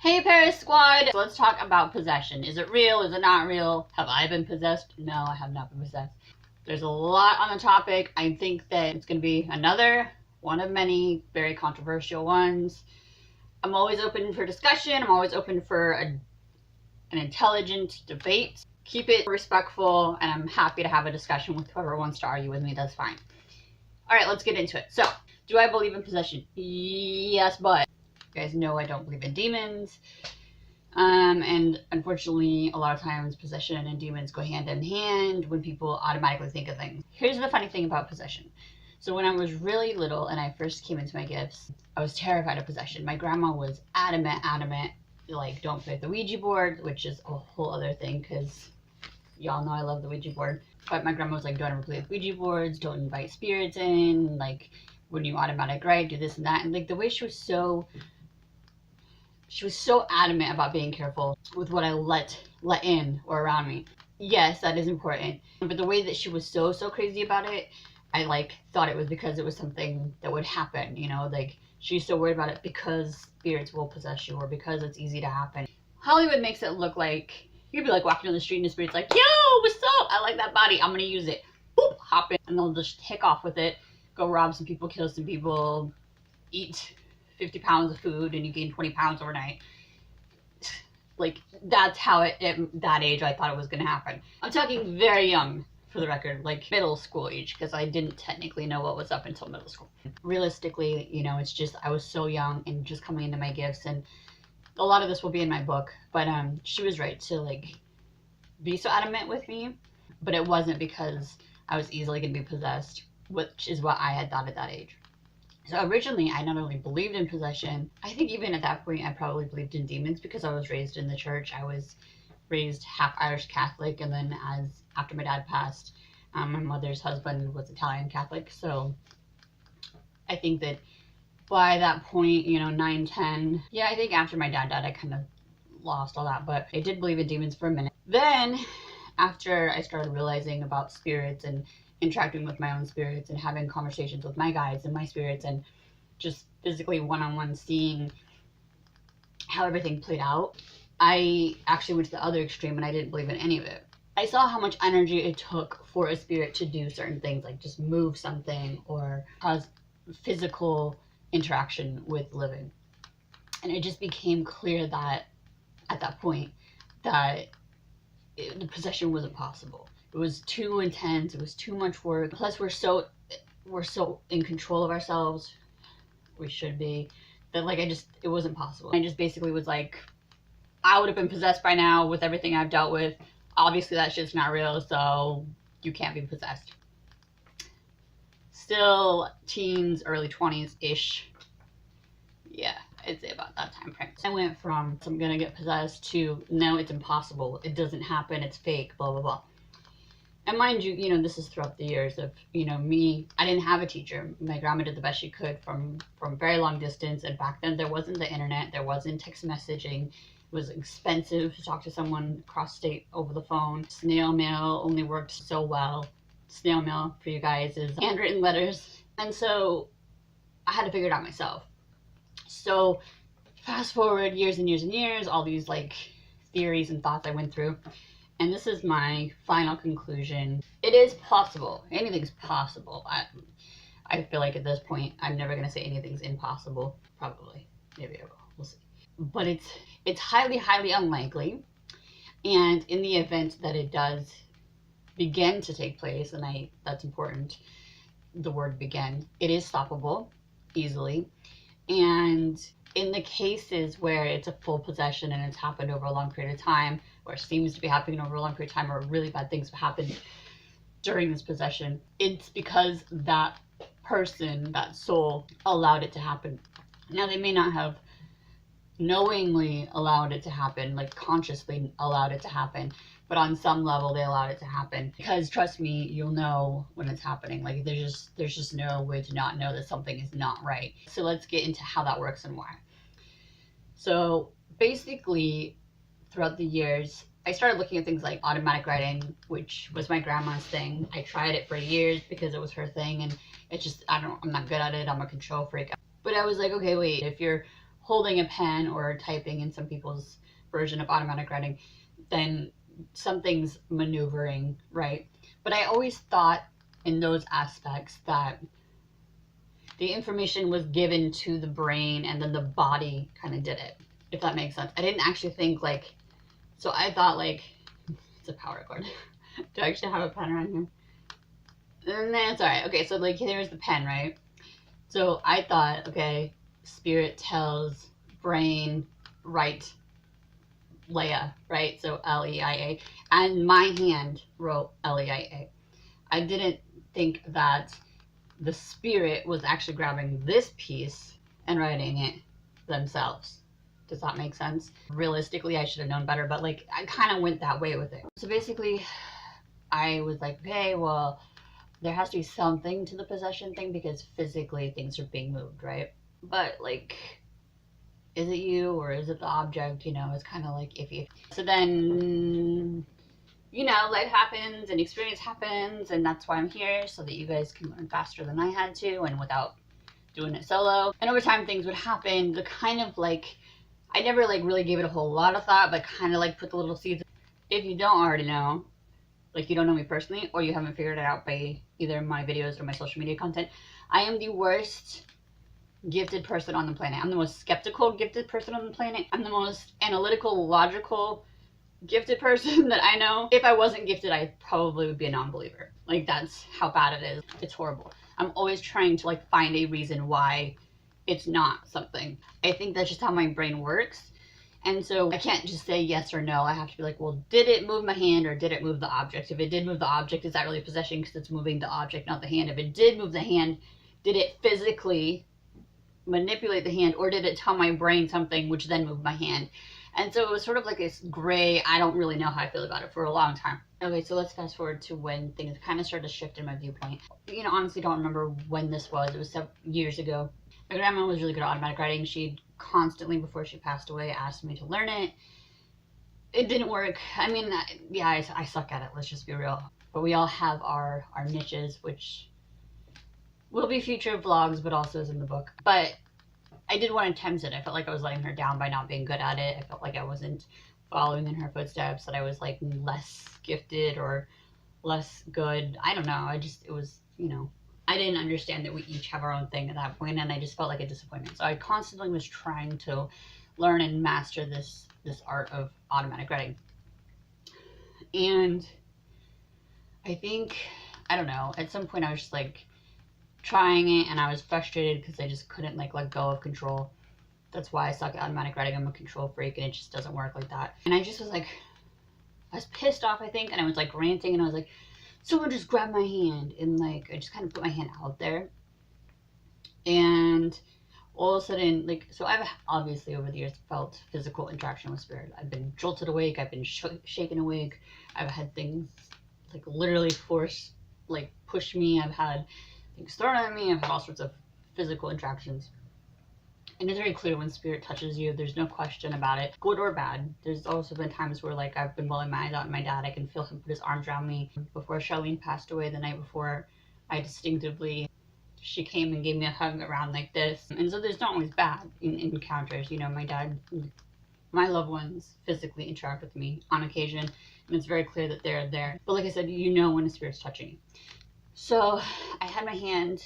Hey Paris Squad! So let's talk about possession. Is it real? Is it not real? Have I been possessed? No, I have not been possessed. There's a lot on the topic. I think that it's going to be another one of many very controversial ones. I'm always open for discussion. I'm always open for an intelligent debate. Keep it respectful, and I'm happy to have a discussion with whoever wants to argue with me. That's fine. Alright, let's get into it. So, do I believe in possession? Yes, but you guys know I don't believe in demons. And unfortunately, a lot of times possession and demons go hand in hand when people automatically think of things. Here's the funny thing about possession. So when I was really little and I first came into my gifts, I was terrified of possession. My grandma was adamant, like, don't play with the Ouija board, which is a whole other thing because y'all know I love the Ouija board. But my grandma was like, don't ever play with Ouija boards, don't invite spirits in, like, when you automatic right, do this and that. And like the way she was so adamant about being careful with what I let in or around me. Yes, that is important. But the way that she was so crazy about it, I like thought it was because it was something that would happen, you know, like she's so worried about it because spirits will possess you or because it's easy to happen. Hollywood makes it look like you'd be like walking down the street and the spirit's like, yo, what's up? I like that body. I'm gonna use it. Boop, hop in, and they'll just take off with it, go rob some people, kill some people, eat 50 pounds of food, and you gain 20 pounds overnight. Like, that's how at that age I thought it was gonna happen. I'm talking very young, for the record, like middle school age, because I didn't technically know what was up until middle school. Realistically, you know, it's just I was so young and just coming into my gifts, and a lot of this will be in my book, but she was right to like be so adamant with me, but it wasn't because I was easily gonna be possessed, which is what I had thought at that age. So originally, I not only believed in possession, I think even at that point, I probably believed in demons because I was raised in the church. I was raised half Irish Catholic, and then after my dad passed, my mother's husband was Italian Catholic. So I think that by that point, you know, 9, 10, yeah, I think after my dad died, I kind of lost all that, but I did believe in demons for a minute. Then, after I started realizing about spirits and interacting with my own spirits and having conversations with my guides and my spirits and just physically one-on-one seeing how everything played out, I actually went to the other extreme and I didn't believe in any of it. I saw how much energy it took for a spirit to do certain things, like just move something or cause physical interaction with living. And it just became clear that at that point that the possession wasn't possible. It was too intense. It was too much work. Plus, we're so in control of ourselves. We should be. That like it wasn't possible. I just basically was like, I would have been possessed by now with everything I've dealt with. Obviously, that shit's not real, so you can't be possessed. Still teens, early 20s ish. Yeah, I'd say about that time frame. I went from I'm gonna get possessed to no, it's impossible. It doesn't happen. It's fake. Blah blah blah. And mind you, you know, this is throughout the years of, you know, me. I didn't have a teacher. My grandma did the best she could from very long distance. And back then, there wasn't the internet. There wasn't text messaging. It was expensive to talk to someone across state over the phone. Snail mail only worked so well. Snail mail, for you guys, is handwritten letters. And so I had to figure it out myself. So fast forward years and years and years, all these like theories and thoughts I went through. And this is my final conclusion. It is possible. Anything's possible. I feel like at this point, I'm never going to say anything's impossible. Probably. Maybe I will. We'll see. But it's highly, highly unlikely. And in the event that it does begin to take place, and that's important, the word begin, it is stoppable easily. And in the cases where it's a full possession and it's happened over a long period of time, or seems to be happening over a long period of time, or really bad things have happened during this possession, it's because that person, that soul, allowed it to happen. Now, they may not have knowingly allowed it to happen, like consciously allowed it to happen, but on some level they allowed it to happen. Because trust me, you'll know when it's happening. Like there's just no way to not know that something is not right. So let's get into how that works and why. So basically, throughout the years, I started looking at things like automatic writing, which was my grandma's thing. I tried it for years because it was her thing, and it's just, I'm not good at it. I'm a control freak. But I was like, okay, wait, if you're holding a pen or typing in some people's version of automatic writing, then something's maneuvering, right? But I always thought in those aspects that the information was given to the brain and then the body kind of did it, if that makes sense. I didn't actually think like, so I thought like, it's a power cord. Do I actually have a pen around here? And that's alright. Okay, so like here's the pen, right? So I thought, okay, spirit tells brain, write Leia, right? So Leia. And my hand wrote Leia. I didn't think that the spirit was actually grabbing this piece and writing it themselves. Does that make sense? Realistically, I should have known better, but like I kind of went that way with it. So basically, I was like, okay, well, there has to be something to the possession thing because physically things are being moved, right? But like, is it you or is it the object? You know, it's kind of like iffy. So then, you know, life happens and experience happens, and that's why I'm here, so that you guys can learn faster than I had to and without doing it solo. And over time things would happen. The kind of like, I never like really gave it a whole lot of thought, but kind of like put the little seeds. If you don't already know, like you don't know me personally, or you haven't figured it out by either my videos or my social media content, I am the worst gifted person on the planet. I'm the most skeptical gifted person on the planet. I'm the most analytical, logical gifted person that I know. If I wasn't gifted, I probably would be a non-believer. Like that's how bad it is. It's horrible. I'm always trying to like find a reason why it's not something. I think that's just how my brain works. And so I can't just say yes or no. I have to be like, well, did it move my hand or did it move the object? If it did move the object, is that really possession because it's moving the object, not the hand? If it did move the hand, did it physically manipulate the hand, or did it tell my brain something which then moved my hand? And so it was sort of like this gray, I don't really know how I feel about it for a long time. Okay, so let's fast forward to when things kind of started to shift in my viewpoint. You know, honestly don't remember when this was. It was 7 years ago. My grandma was really good at automatic writing. She constantly, before she passed away, asked me to learn it. It didn't work. I mean, yeah, I suck at it. Let's just be real. But we all have our niches, which will be future vlogs, but also is in the book. But I did want to attempt it. I felt like I was letting her down by not being good at it. I felt like I wasn't following in her footsteps, that I was like less gifted or less good. I don't know. It was, you know, I didn't understand that we each have our own thing at that point, and I just felt like a disappointment. So I constantly was trying to learn and master this art of automatic writing. And I think, I don't know, at some point I was just like trying it and I was frustrated because I just couldn't like let go of control. That's why I suck at automatic writing. I'm a control freak and it just doesn't work like that. And I just was like, I was pissed off, I think, and I was like ranting and I was like, someone just grabbed my hand, and like I just kind of put my hand out there. And all of a sudden, like, so I've obviously over the years felt physical interaction with spirit. I've been jolted awake, I've been shaken awake, I've had things like literally force, like push me, I've had things thrown at me, I've had all sorts of physical interactions. And it's very clear when spirit touches you, there's no question about it, good or bad. There's also been times where like I've been bawling my eyes out and my dad, I can feel him put his arms around me. Before Charlene passed away the night before, I distinctively, she came and gave me a hug around like this. And so there's not always bad in encounters. You know, my dad, my loved ones physically interact with me on occasion, and it's very clear that they're there. But like I said, you know when a spirit's touching you. So I had my hand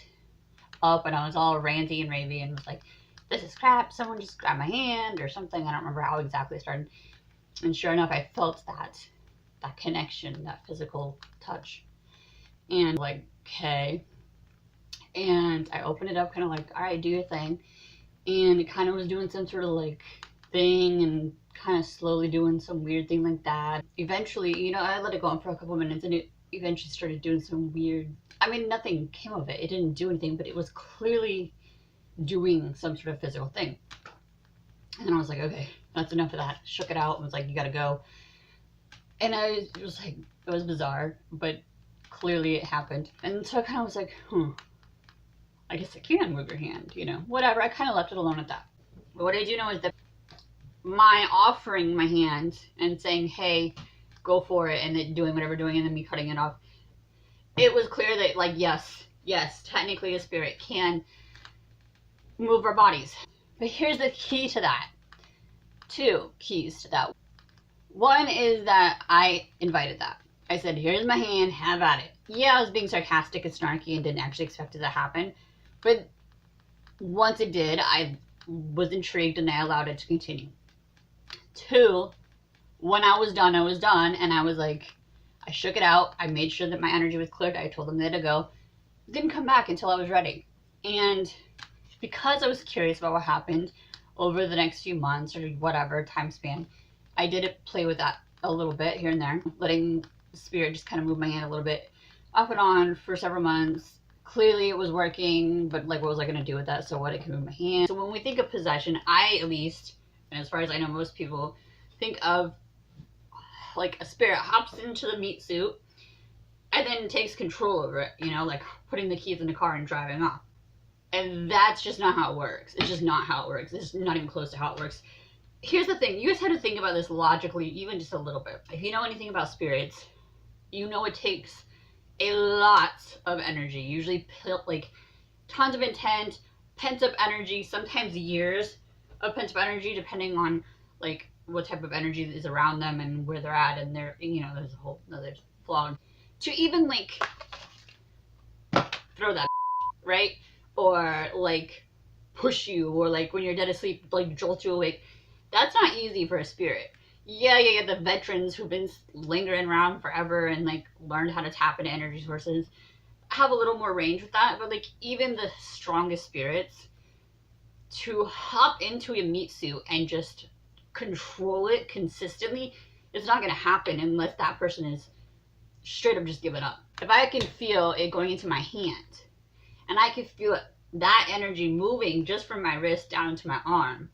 up and I was all ranty and ravey and was like, this is crap, someone just grabbed my hand or something. I don't remember how exactly it started. And sure enough, I felt that connection, that physical touch. And like, okay. And I opened it up kind of like, all right, do your thing. And it kind of was doing some sort of like thing and kind of slowly doing some weird thing like that. Eventually, you know, I let it go on for a couple of minutes and it eventually started doing some weird, I mean, nothing came of it. It didn't do anything, but it was clearly doing some sort of physical thing. And I was like, okay, that's enough of that. Shook it out and was like, you gotta go. And I was like, it was bizarre, but clearly it happened. And so I kind of was like, I guess I can move your hand, you know, whatever. I kind of left it alone at that. But what I do know is that my offering my hand and saying, hey, go for it and it doing whatever doing and then me cutting it off. It was clear that, like, yes, technically a spirit can move our bodies. But here's the key to that. 2 keys to that. One is that I invited that. I said, here's my hand, have at it. Yeah, I was being sarcastic and snarky and didn't actually expect it to happen. But once it did, I was intrigued and I allowed it to continue. 2, when I was done, and I was like, I shook it out. I made sure that my energy was cleared. I told them there to go. Didn't come back until I was ready. And because I was curious about what happened over the next few months or whatever time span, I did play with that a little bit here and there, letting spirit just kind of move my hand a little bit off and on for several months. Clearly it was working, but like, what was I going to do with that? So what, it can move my hand. So when we think of possession, I at least, and as far as I know most people, think of like a spirit hops into the meat suit and then takes control over it, you know, like putting the keys in the car and driving off. And that's just not how it works. It's just not how it works. It's not even close to how it works. Here's the thing. You guys have to think about this logically, even just a little bit. If you know anything about spirits, you know it takes a lot of energy. Usually, like, tons of intent, pent-up energy, sometimes years of pent-up energy, depending on, like, what type of energy is around them and where they're at. And they're, you know, there's a whole other flaw. To even, like, throw that, right? Or, like, push you, or, like, when you're dead asleep, like, jolt you awake. That's not easy for a spirit. Yeah, you get the veterans who've been lingering around forever and, like, learned how to tap into energy sources, have a little more range with that. But, like, even the strongest spirits, to hop into a meat suit and just control it consistently, it's not going to happen unless that person is straight up just giving up. If I can feel it going into my hand, and I can feel that energy moving just from my wrist down to my arm,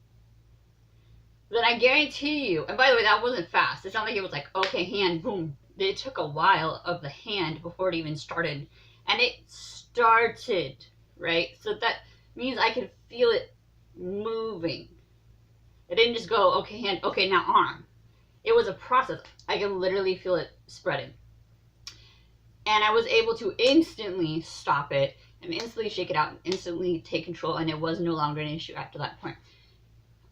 then I guarantee you, and by the way, that wasn't fast. It's not like it was like, okay, hand, boom. It took a while of the hand before it even started. And it started, right? So that means I could feel it moving. It didn't just go, okay, hand, okay, now arm. It was a process. I could literally feel it spreading. And I was able to instantly stop it and instantly shake it out and instantly take control, and it was no longer an issue after that point.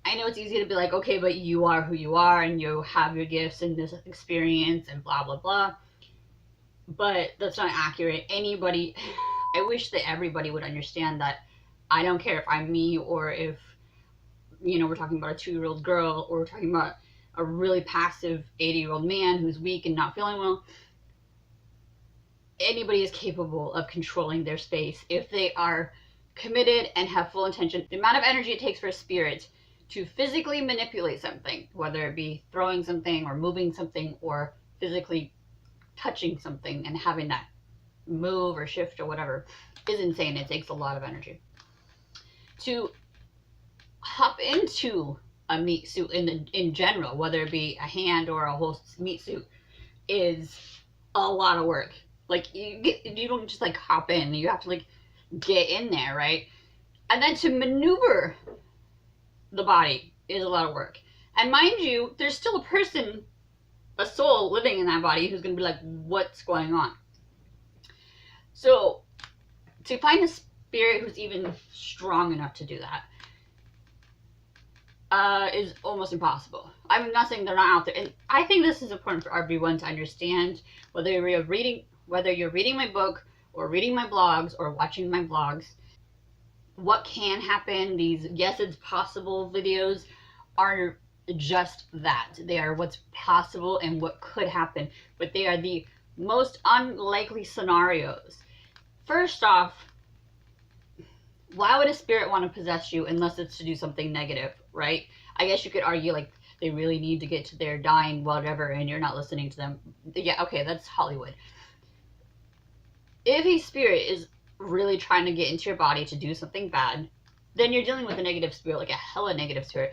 I know it's easy to be like, okay, but you are who you are and you have your gifts and this experience and blah, blah, blah. But that's not accurate. Anybody, I wish that everybody would understand that. I don't care if I'm me or if, you know, we're talking about a 2-year-old girl or we're talking about a really passive 80-year-old man who's weak and not feeling well. Anybody is capable of controlling their space if they are committed and have full intention. The amount of energy it takes for a spirit to physically manipulate something, whether it be throwing something or moving something or physically touching something and having that move or shift or whatever, is insane. It takes a lot of energy. To hop into a meat suit in general, whether it be a hand or a whole meat suit, is a lot of work. Like, you don't just like hop in. You have to like get in there, right? And then to maneuver the body is a lot of work. And mind you, there's still a person, a soul living in that body who's going to be like, what's going on? So to find a spirit who's even strong enough to do that is almost impossible. I'm not saying they're not out there. And I think this is important for everyone to understand, whether you're reading my book or reading my blogs or watching my vlogs. What can happen, these yes it's possible videos are just that. They are what's possible and what could happen, but they are the most unlikely scenarios. First off, why would a spirit want to possess you unless it's to do something negative, right? I guess you could argue like they really need to get to their dying whatever and you're not listening to them. Yeah, okay, that's Hollywood. If a spirit is really trying to get into your body to do something bad, then you're dealing with a negative spirit, like a hella negative spirit,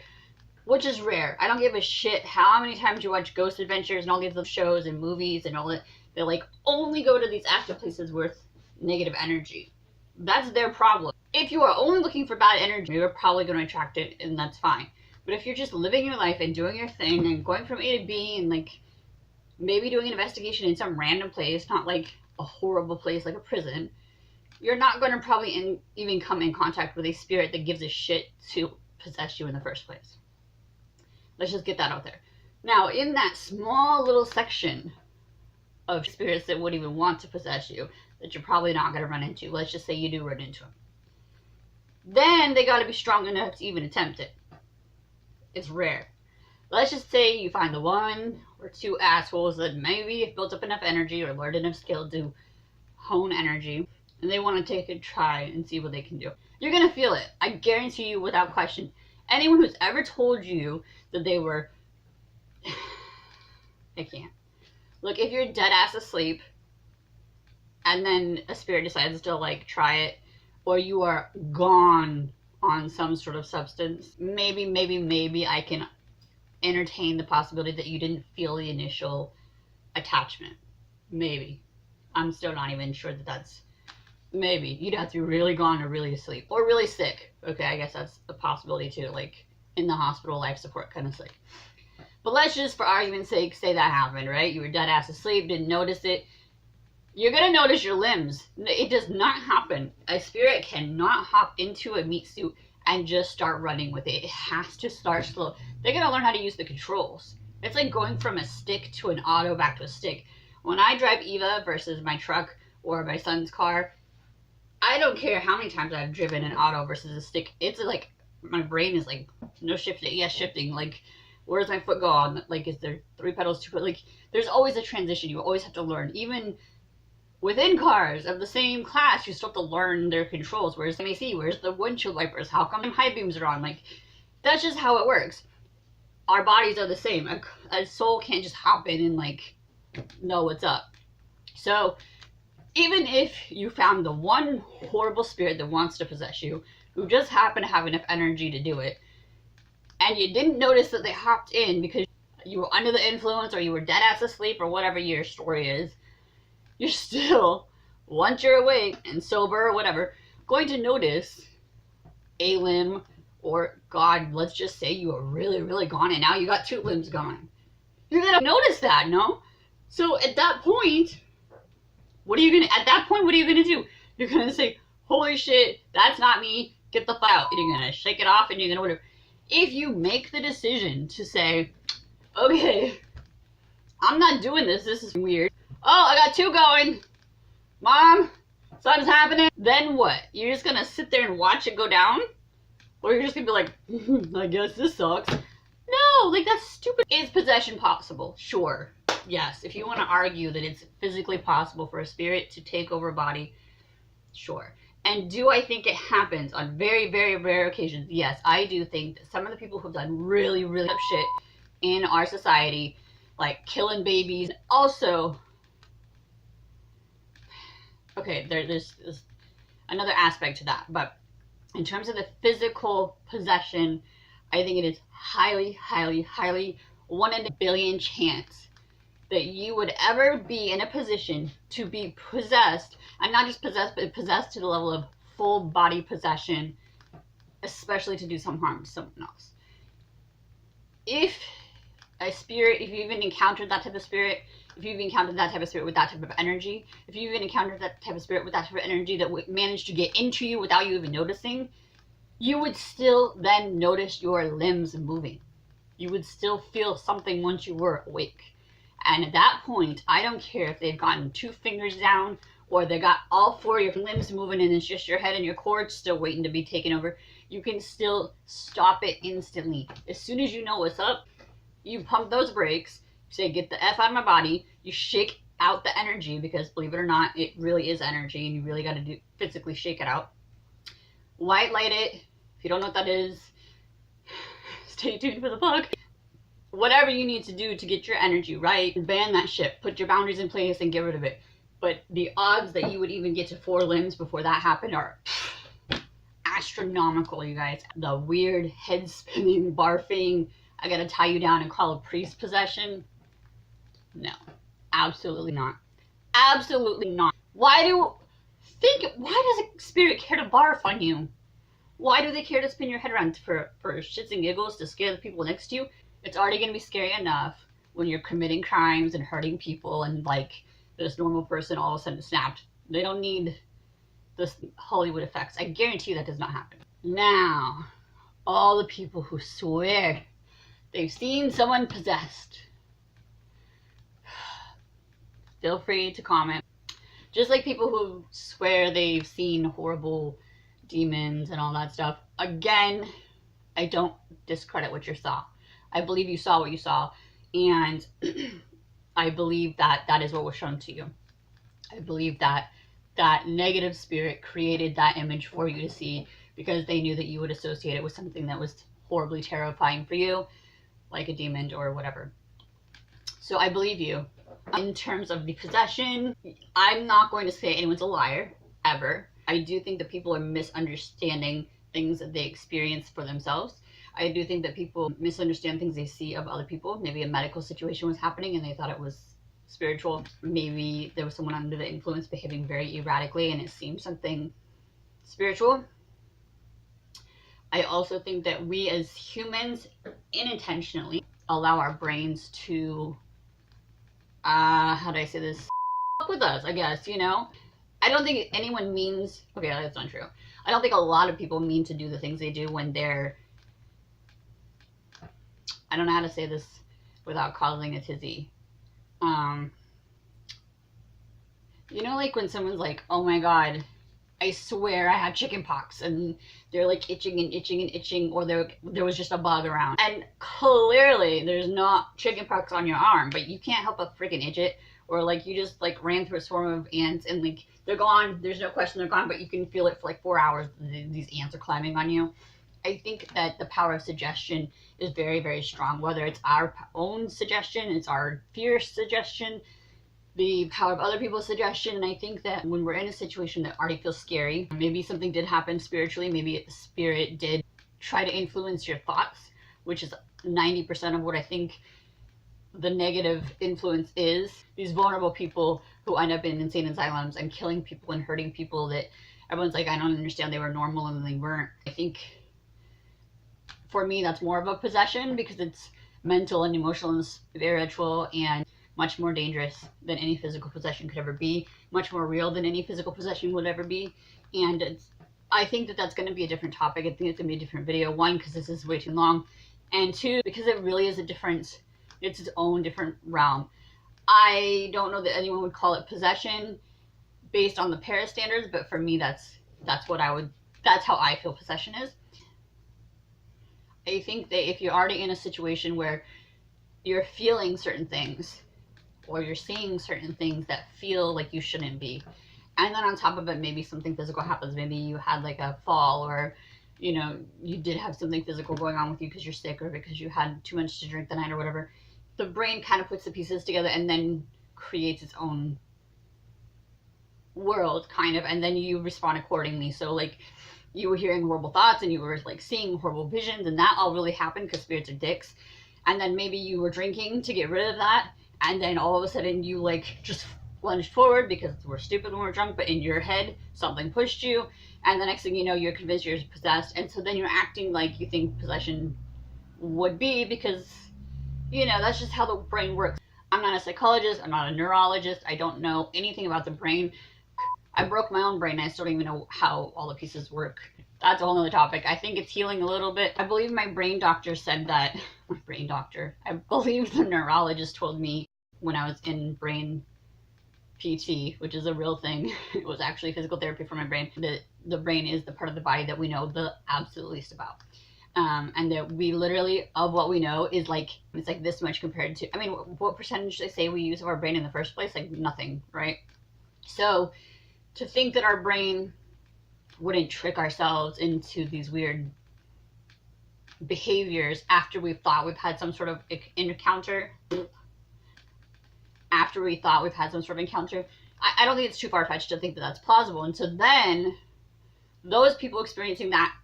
which is rare. I don't give a shit how many times you watch Ghost Adventures and all these shows and movies and all that. They like only go to these active places with negative energy. That's their problem. If you are only looking for bad energy, you're probably going to attract it, and that's fine. But if you're just living your life and doing your thing and going from A to B and like maybe doing an investigation in some random place, not like a horrible place like a prison, you're not going to probably even come in contact with a spirit that gives a shit to possess you in the first place. Let's just get that out there. Now, in that small little section of spirits that would even want to possess you, that you're probably not going to run into, let's just say you do run into them, then they got to be strong enough to even attempt it. It's rare. Let's just say you find the one or two assholes that maybe have built up enough energy or learned enough skill to hone energy, and they want to take a try and see what they can do. You're going to feel it. I guarantee you without question. Anyone who's ever told you that they were... I can't. Look, if you're dead ass asleep, and then a spirit decides to, like, try it, or you are gone on some sort of substance, maybe I can entertain the possibility that you didn't feel the initial attachment. Maybe. I'm still not even sure that that's... Maybe. You'd have to be really gone or really asleep. Or really sick. Okay, I guess that's a possibility too. Like, in the hospital, life support kind of sick. But let's just, for argument's sake, say that happened, right? You were dead ass asleep, didn't notice it. You're going to notice your limbs. It does not happen. A spirit cannot hop into a meat suit and just start running with it. It has to start slow. They're going to learn how to use the controls. It's like going from a stick to an auto back to a stick. When I drive Eva versus my truck or my son's car, I don't care how many times I've driven an auto versus a stick. It's like, my brain is like, no shifting, yes shifting. Like, where does my foot go on? Like, is there 3 pedals, 2 pedals? Like, there's always a transition. You always have to learn. Even within cars of the same class, you still have to learn their controls. Where's the AC? Where's the windshield wipers? How come high beams are on? Like, that's just how it works. Our bodies are the same. A soul can't just hop in and, like, know what's up. So, even if you found the one horrible spirit that wants to possess you, who just happened to have enough energy to do it, and you didn't notice that they hopped in because you were under the influence or you were dead ass asleep or whatever your story is, you're still, once you're awake and sober or whatever, going to notice a limb, or God, let's just say you were really, really gone and now you got 2 limbs gone. You're going to notice that, no? So at that point, what are you going to do? You're going to say, holy shit, that's not me, get the fuck out. And you're going to shake it off and you're going to whatever. If you make the decision to say, okay, I'm not doing this, this is weird. Oh, I got 2 going. Mom, something's happening. Then what? You're just going to sit there and watch it go down? Or you're just going to be like, I guess this sucks. No, like, that's stupid. Is possession possible? Sure. Yes. If you want to argue that it's physically possible for a spirit to take over a body, sure. And do I think it happens on very, very rare occasions? Yes, I do think that some of the people who've done really, really up shit in our society, like killing babies, also... Okay, there's another aspect to that, but in terms of the physical possession, I think it is highly, highly, highly 1 in a billion chance that you would ever be in a position to be possessed, and not just possessed, but possessed to the level of full body possession, especially to do some harm to someone else. If a spirit, if you've even encountered that type of spirit, if you've encountered that type of spirit with that type of energy, if you've even encountered that type of spirit with that type of energy that would manage to get into you without you even noticing, you would still then notice your limbs moving. You would still feel something once you were awake. And at that point, I don't care if they've gotten 2 fingers down or they got all 4 of your limbs moving and it's just your head and your core still waiting to be taken over. You can still stop it instantly. As soon as you know what's up, you pump those brakes, you say, get the F out of my body, you shake out the energy, because believe it or not, it really is energy and you really got to physically shake it out. White light it. If you don't know what that is, stay tuned for the book. Whatever you need to do to get your energy right, ban that shit. Put your boundaries in place and get rid of it. But the odds that you would even get to 4 limbs before that happened are astronomical, you guys. The weird head spinning, barfing, I gotta tie you down and call a priest possession. No, absolutely not. Absolutely not. Why does a spirit care to barf on you? Why do they care to spin your head around for shits and giggles to scare the people next to you? It's already going to be scary enough when you're committing crimes and hurting people, and like this normal person all of a sudden snapped. They don't need this Hollywood effects. I guarantee you that does not happen. Now, all the people who swear they've seen someone possessed, feel free to comment. Just like people who swear they've seen horrible demons and all that stuff. Again, I don't discredit what you saw. I believe you saw what you saw, and I believe that that is what was shown to you. I believe that that negative spirit created that image for you to see because they knew that you would associate it with something that was horribly terrifying for you, like a demon or whatever. So I believe you. In terms of the possession, I'm not going to say anyone's a liar, ever. I do think that people are misunderstanding things that they experience for themselves. I do think that people misunderstand things they see of other people. Maybe a medical situation was happening and they thought it was spiritual. Maybe there was someone under the influence behaving very erratically and it seemed something spiritual. I also think that we as humans unintentionally allow our brains to how do I say this? Fuck with us, I guess, you know? I don't think anyone means, okay, that's not true. I don't think a lot of people mean to do the things they do when they're, I don't know how to say this without causing a tizzy. You know, like when someone's like, oh my God, I swear I had chicken pox, and they're like itching and itching and itching, or there was just a bug around. And clearly there's not chicken pox on your arm, but you can't help but freaking itch it. Or like you just like ran through a swarm of ants and like they're gone. There's no question they're gone, but you can feel it for like 4 hours. These ants are climbing on you. I think that the power of suggestion is very, very strong. Whether it's our own suggestion, it's our fear suggestion, the power of other people's suggestion. And I think that when we're in a situation that already feels scary, maybe something did happen spiritually, maybe a spirit did try to influence your thoughts, which is 90% of what I think the negative influence is. These vulnerable people who end up in insane asylums and killing people and hurting people that everyone's like, I don't understand, they were normal and they weren't. I think for me that's more of a possession because it's mental and emotional and spiritual and much more dangerous than any physical possession could ever be, much more real than any physical possession would ever be. And I think that that's going to be a different topic. I think it's going to be a different video. One, because this is way too long, and two, because it really is it's its own different realm. I don't know that anyone would call it possession based on the para standards, but for me that's how I feel possession is. I think that if you're already in a situation where you're feeling certain things or you're seeing certain things that feel like you shouldn't be, and then on top of it maybe something physical happens, maybe you had like a fall, or you know, you did have something physical going on with you because you're sick or because you had too much to drink the night or whatever, the brain kind of puts the pieces together and then creates its own world, kind of, and then you respond accordingly. So like you were hearing horrible thoughts and you were like seeing horrible visions, and that all really happened because spirits are dicks. And then maybe you were drinking to get rid of that, and then all of a sudden you like just lunged forward because we're stupid when we're drunk, but in your head something pushed you, and the next thing you know you're convinced you're possessed, and so then you're acting like you think possession would be because, you know, that's just how the brain works. I'm not a psychologist, I'm not a neurologist, I don't know anything about the brain. I broke my own brain, I still don't even know how all the pieces work. That's a whole nother topic. I think it's healing a little bit. I believe my brain doctor said that, I believe the neurologist told me when I was in brain PT, which is a real thing, it was actually physical therapy for my brain, that the brain is the part of the body that we know the absolute least about. And that we literally, of what we know, is like, it's like this much compared to, I mean, what percentage they say we use of our brain in the first place? Like nothing, right? So to think that our brain wouldn't trick ourselves into these weird behaviors after we've thought we've had some sort of encounter, I don't think it's too far-fetched to think that that's plausible. And so then those people experiencing that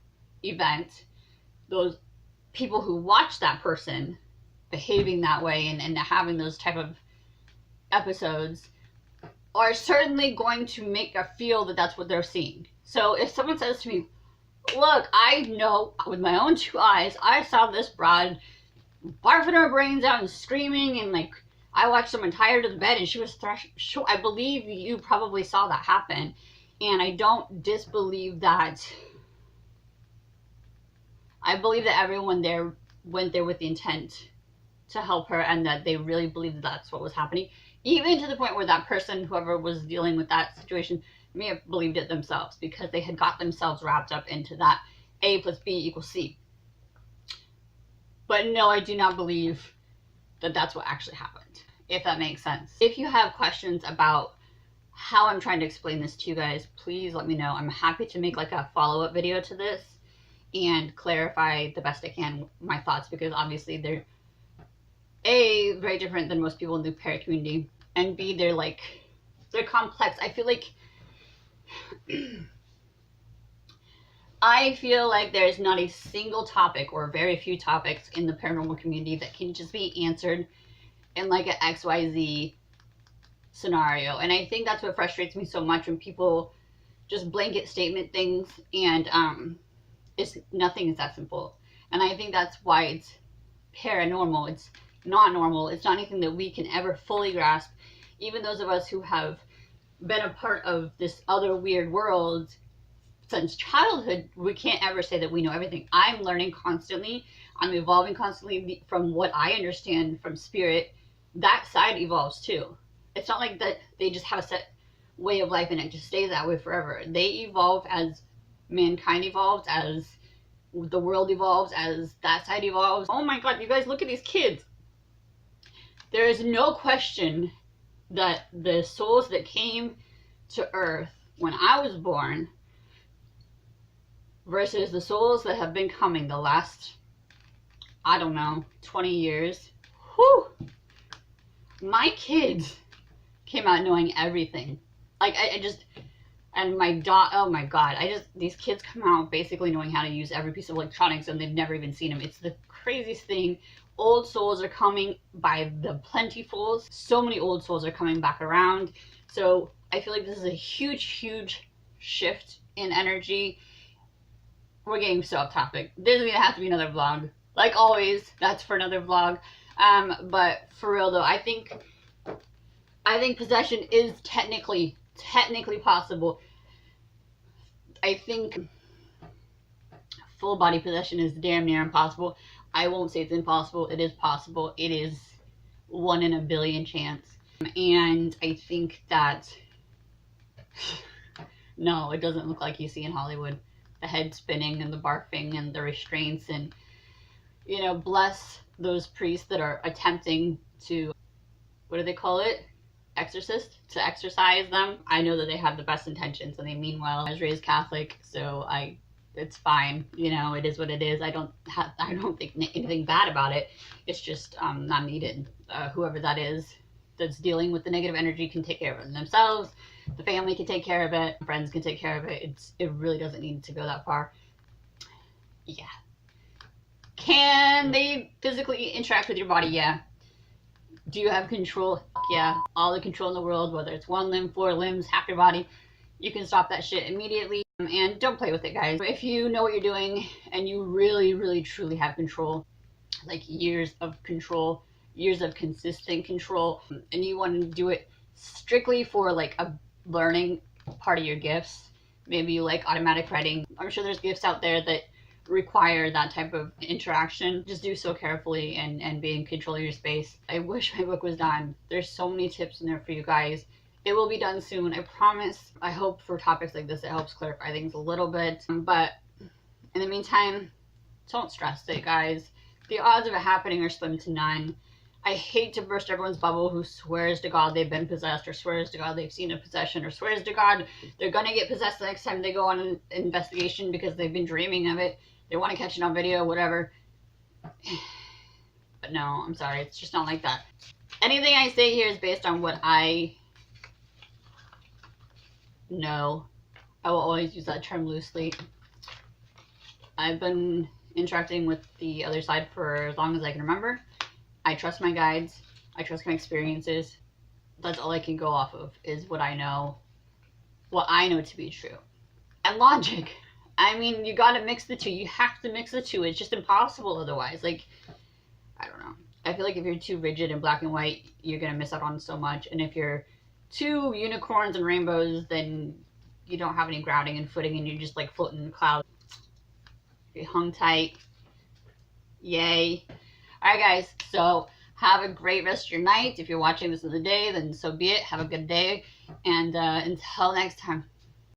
event, those people who watch that person behaving that way and having those type of episodes are certainly going to make us feel that that's what they're seeing. So if someone says to me, look, I know with my own 2 eyes, I saw this broad barfing her brains out and screaming, and like I watched someone tie her to the bed and she was I believe you probably saw that happen, and I don't disbelieve that. I believe that everyone there went there with the intent to help her, and that they really believed that that's what was happening, even to the point where that person, whoever was dealing with that situation, may have believed it themselves, because they had got themselves wrapped up into that A plus B equals C. But no, I do not believe that that's what actually happened, if that makes sense. If you have questions about how I'm trying to explain this to you guys, please let me know. I'm happy to make like a follow-up video to this and clarify the best I can my thoughts, because obviously they're A, very different than most people in the para community, and B, they're complex. I feel like there's not a single topic, or very few topics in the paranormal community, that can just be answered in like an XYZ scenario. And I think that's what frustrates me so much, when people just blanket statement things, and nothing is that simple. And I think that's why it's paranormal. It's not normal. It's not anything that we can ever fully grasp. Even those of us who have been a part of this other weird world since childhood, we can't ever say that we know everything. I'm learning constantly. I'm evolving constantly from what I understand from spirit. That side evolves too. It's not like that they just have a set way of life and it just stays that way forever. They evolve as mankind evolves, as the world evolves, as that side evolves. Oh my god, you guys, look at these kids. There is no question that the souls that came to Earth when I was born versus the souls that have been coming the last, I don't know, 20 years. Whew! My kids came out knowing everything. Like, I just, and my oh my god, these kids come out basically knowing how to use every piece of electronics, and they've never even seen them. It's the craziest thing. Old souls are coming by the plentyfuls. So many old souls are coming back around. So I feel like this is a huge, huge shift in energy. We're getting so off topic. This is gonna have to be another vlog. Like always, that's for another vlog. But for real though, I think possession is technically possible. I think full body possession is damn near impossible. I won't say it's impossible. It is possible. It is 1 in a billion chance. And I think that no, it doesn't look like you see in Hollywood. The head spinning and the barfing and the restraints, and you know, bless those priests that are attempting to, what do they call it? To exorcise them. I know that they have the best intentions and they mean well. I was raised Catholic, so it's fine. You know, it is what it is. I don't think anything bad about it. It's just not needed. Whoever that is that's dealing with the negative energy can take care of it themselves. The family can take care of it. Friends can take care of it. It really doesn't need to go that far. Yeah. Can they physically interact with your body? Yeah. Do you have control? Yeah. All the control in the world, whether it's 1 limb, 4 limbs, half your body, you can stop that shit immediately. And don't play with it, guys. If you know what you're doing and you really, really, truly have control, like years of control, years of consistent control, and you want to do it strictly for like a learning part of your gifts, maybe you like automatic writing. I'm sure there's gifts out there that require that type of interaction. Just do so carefully and be in control of your space. I wish my book was done. There's so many tips in there for you guys. It will be done soon, I promise. I hope for topics like this it helps clarify things a little bit. But in the meantime, don't stress it, guys. The odds of it happening are slim to none. I hate to burst everyone's bubble who swears to God they've been possessed, or swears to God they've seen a possession, or swears to God they're gonna get possessed the next time they go on an investigation because they've been dreaming of it. They want to catch it on video, whatever. But no, I'm sorry, it's just not like that. Anything I say here is based on what I know. I will always use that term loosely. I've been interacting with the other side for as long as I can remember. I trust my guides. I trust my experiences. That's all I can go off of, is what I know to be true. And logic. I mean, you gotta mix the two. You have to mix the two. It's just impossible otherwise. Like, I don't know. I feel like if you're too rigid and black and white, you're gonna miss out on so much. And if you're too unicorns and rainbows, then you don't have any grounding and footing, and you're just like floating in the clouds. You're hung tight. Yay. Alright guys, so have a great rest of your night. If you're watching this in the day, then so be it. Have a good day. And until next time.